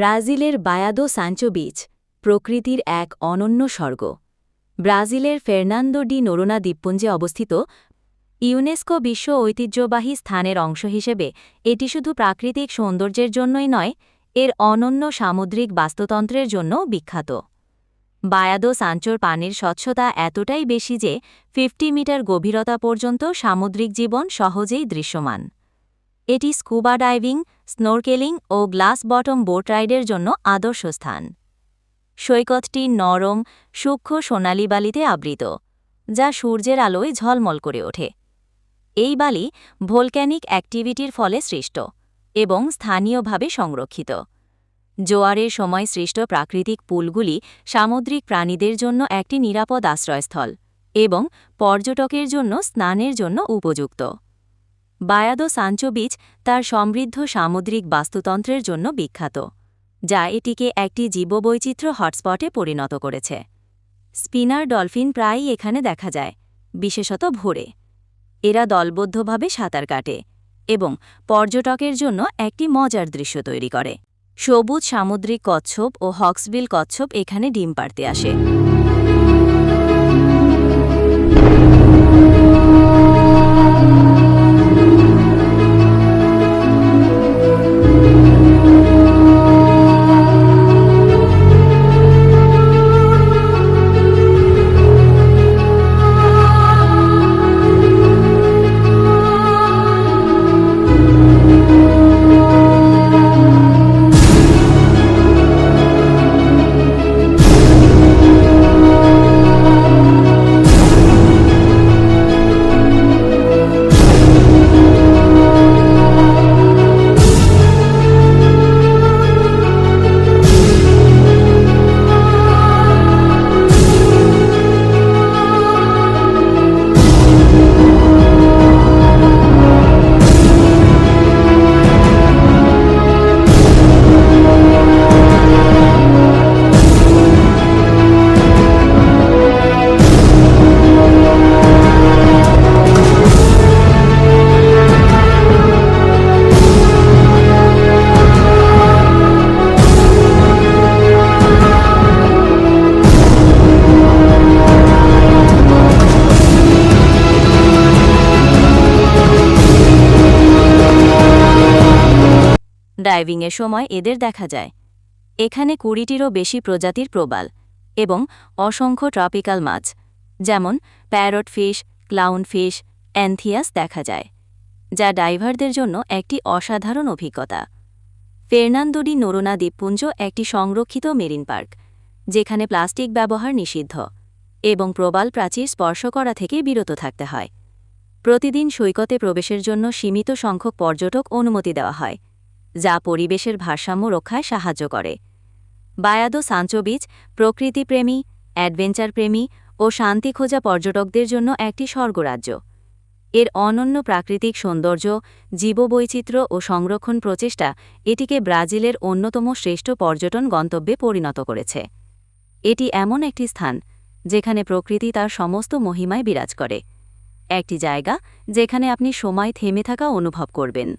ব্রাজিলের বায়াদো Sancho beach প্রকৃতির এক অনন্য স্বর্গ। ব্রাজিলের ফের্নান্দো ডি নোরোনা দ্বীপপুঞ্জে অবস্থিত ইউনেস্কো বিশ্ব ঐতিহ্যবাহী স্থানের অংশ হিসেবে এটি শুধু প্রাকৃতিক সৌন্দর্যের জন্যই নয়, এর অনন্য সামুদ্রিক বাস্তুতন্ত্রের জন্যও বিখ্যাত। বায়াদো সাঞ্চোর পানির স্বচ্ছতা এতটাই বেশি যে 50 মিটার গভীরতা পর্যন্ত সামুদ্রিক জীবন সহজেই দৃশ্যমান। এটি স্কুবা ডাইভিং, স্নোরকেলিং ও গ্লাস বটম বোট রাইডের জন্য আদর্শ স্থান। সৈকতটি নরম, সূক্ষ্ম সোনালি বালিতে আবৃত, যা সূর্যের আলোয় ঝলমল করে ওঠে। এই বালি ভোলক্যানিক অ্যাক্টিভিটির ফলে সৃষ্ট এবং স্থানীয়ভাবে সংরক্ষিত। জোয়ারের সময় সৃষ্ট প্রাকৃতিক পুলগুলি সামুদ্রিক প্রাণীদের জন্য একটি নিরাপদ আশ্রয়স্থল এবং পর্যটকের জন্য স্নানের জন্য উপযুক্ত। বায়াদো সাঞ্চো বিচ তার সমৃদ্ধ সামুদ্রিক বাস্তুতন্ত্রের জন্য বিখ্যাত, যা এটিকে একটি জীববৈচিত্র্য হটস্পটে পরিণত করেছে। স্পিনার ডলফিন প্রায়ই এখানে দেখা যায়, বিশেষত ভোরে। এরা দলবদ্ধভাবে সাঁতার কাটে এবং পর্যটকের জন্য একটি মজার দৃশ্য তৈরি করে। সবুজ সামুদ্রিক কচ্ছপ ও হক্সবিল কচ্ছপ এখানে ডিম পাড়তে আসে। ডাইভিংয়ের সময় এদের দেখা যায়। এখানে 20টিরও বেশি প্রজাতির প্রবাল এবং অসংখ্য ট্রপিক্যাল মাছ, যেমন প্যারট ফিশ, ক্লাউন ফিশ, অ্যানথিয়াস দেখা যায়, যা ডাইভারদের জন্য একটি অসাধারণ অভিজ্ঞতা। ফের্নান্দো ডি নোরোনা দ্বীপপুঞ্জ একটি সংরক্ষিত মেরিন পার্ক, যেখানে প্লাস্টিক ব্যবহার নিষিদ্ধ এবং প্রবাল প্রাচীর স্পর্শ করা থেকে বিরত থাকতে হয়। প্রতিদিন সৈকতে প্রবেশের জন্য সীমিত সংখ্যক পর্যটক অনুমতি দেওয়া হয়, যা পরিবেশের ভারসাম্য রক্ষায় সাহায্য করে। বায়াদো সাঞ্চো বিচ প্রকৃতিপ্রেমী, অ্যাডভেঞ্চার প্রেমী ও শান্তি খোঁজা পর্যটকদের জন্য একটি স্বর্গরাজ্য। এর অনন্য প্রাকৃতিক সৌন্দর্য, জীববৈচিত্র্য ও সংরক্ষণ প্রচেষ্টা এটিকে ব্রাজিলের অন্যতম শ্রেষ্ঠ পর্যটন গন্তব্যে পরিণত করেছে। এটি এমন একটি স্থান যেখানে প্রকৃতি তার সমস্ত মহিমায় বিরাজ করে, একটি জায়গা যেখানে আপনি সময় থেমে থাকা অনুভব করবেন।